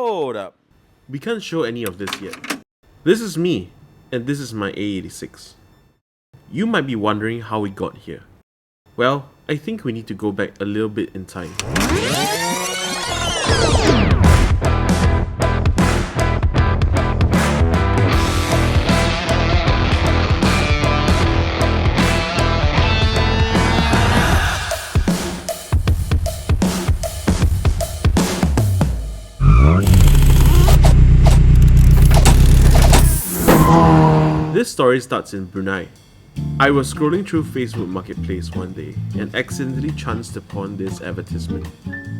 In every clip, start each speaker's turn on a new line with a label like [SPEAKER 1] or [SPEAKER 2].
[SPEAKER 1] Hold up. We can't show any of this yet. This is me, and this is my AE86. You might be wondering how we got here. Well, I think we need to go back a little bit in time. This story starts in Brunei. I was scrolling through Facebook Marketplace one day and accidentally chanced upon this advertisement.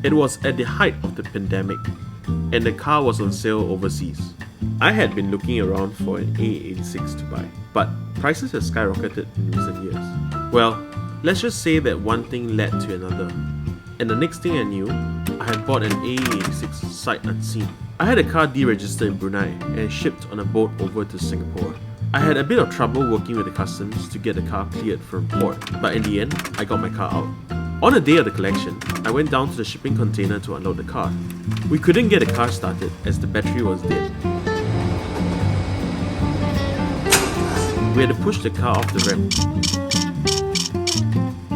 [SPEAKER 1] It was at the height of the pandemic and the car was on sale overseas. I had been looking around for an AE86 to buy, but prices have skyrocketed in recent years. Well, let's just say that one thing led to another, and the next thing I knew, I had bought an AE86 sight unseen. I had a car deregistered in Brunei and shipped on a boat over to Singapore. I had a bit of trouble working with the customs to get the car cleared from port, but in the end, I got my car out. On the day of the collection, I went down to the shipping container to unload the car. We couldn't get the car started as the battery was dead. We had to push the car off the ramp.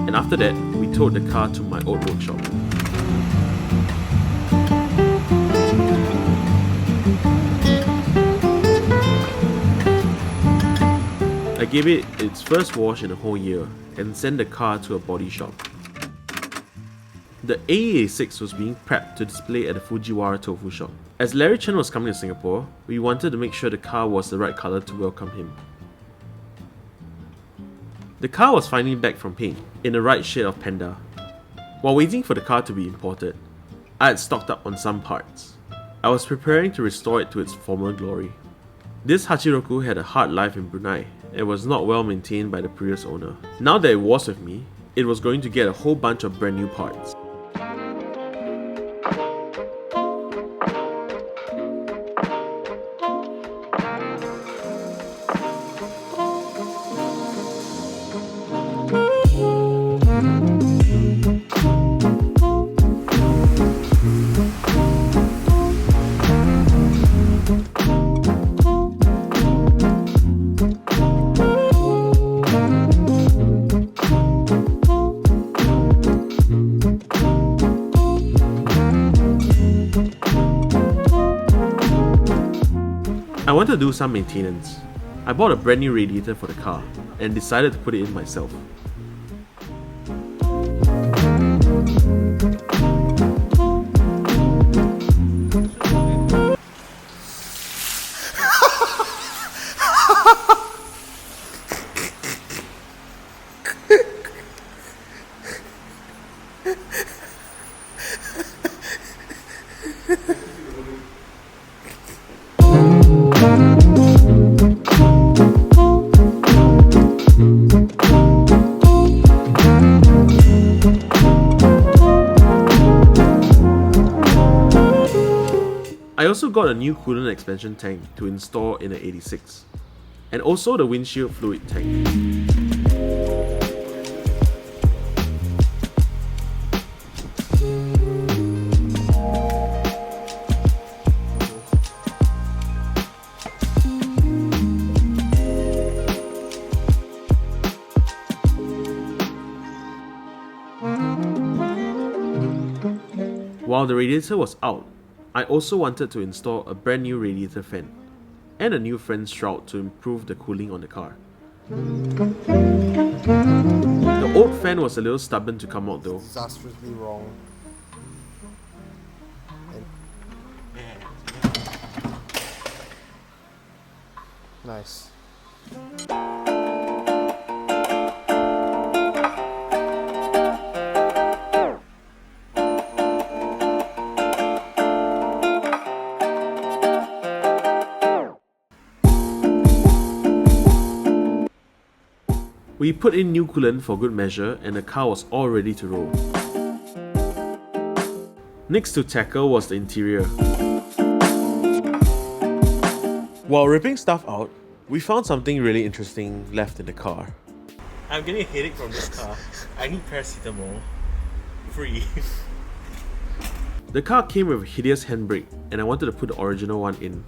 [SPEAKER 1] And after that, we towed the car to my old workshop. I gave it its first wash in a whole year and sent the car to a body shop. The AE86 was being prepped to display at the Fujiwara tofu shop. As Larry Chen was coming to Singapore, we wanted to make sure the car was the right colour to welcome him. The car was finally back from paint, in the right shade of panda. While waiting for the car to be imported, I had stocked up on some parts. I was preparing to restore it to its former glory. This Hachiroku had a hard life in Brunei and was not well maintained by the previous owner. Now that it was with me, it was going to get a whole bunch of brand new parts. I wanted to do some maintenance. I bought a brand new radiator for the car and decided to put it in myself. I also got a new coolant expansion tank to install in the 86, and also the windshield fluid tank. While the radiator was out, I also wanted to install a brand new radiator fan and a new fan shroud to improve the cooling on the car. The old fan was a little stubborn to come out though.
[SPEAKER 2] Disastrously wrong. Nice.
[SPEAKER 1] We put in new coolant for good measure and the car was all ready to roll. Next to tackle was the interior. While ripping stuff out, we found something really interesting left in the car. I'm getting a headache from this car. I need paracetamol. Free. The car came with a hideous handbrake and I wanted to put the original one in.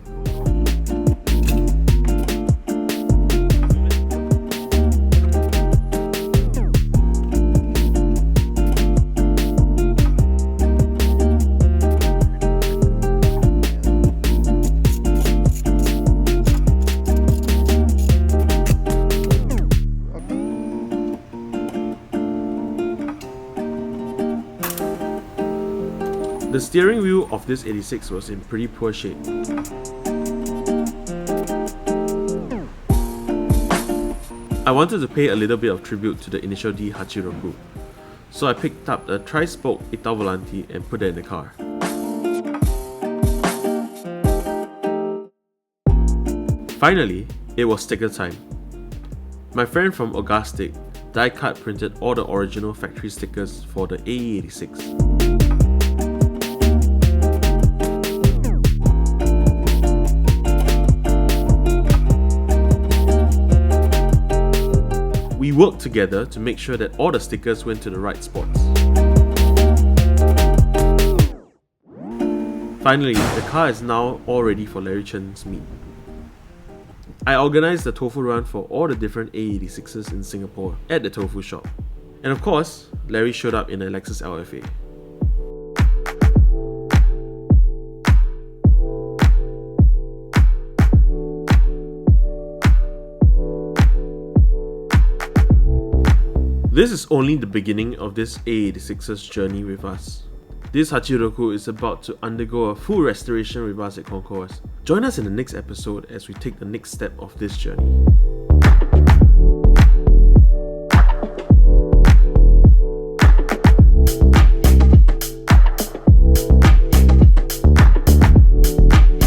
[SPEAKER 1] The steering wheel of this 86 was in pretty poor shape. I wanted to pay a little bit of tribute to the initial D Hachiroku, so I picked up a tri-spoke Itavolante and put it in the car. Finally, it was sticker time. My friend from Augustic die-cut printed all the original factory stickers for the AE86. We worked together to make sure that all the stickers went to the right spots. Finally, the car is now all ready for Larry Chen's meet. I organised the tofu run for all the different AE86s in Singapore at the tofu shop. And of course, Larry showed up in a Lexus LFA. This is only the beginning of this AE86's journey with us. This Hachiroku is about to undergo a full restoration with us at Concours. Join us in the next episode as we take the next step of this journey.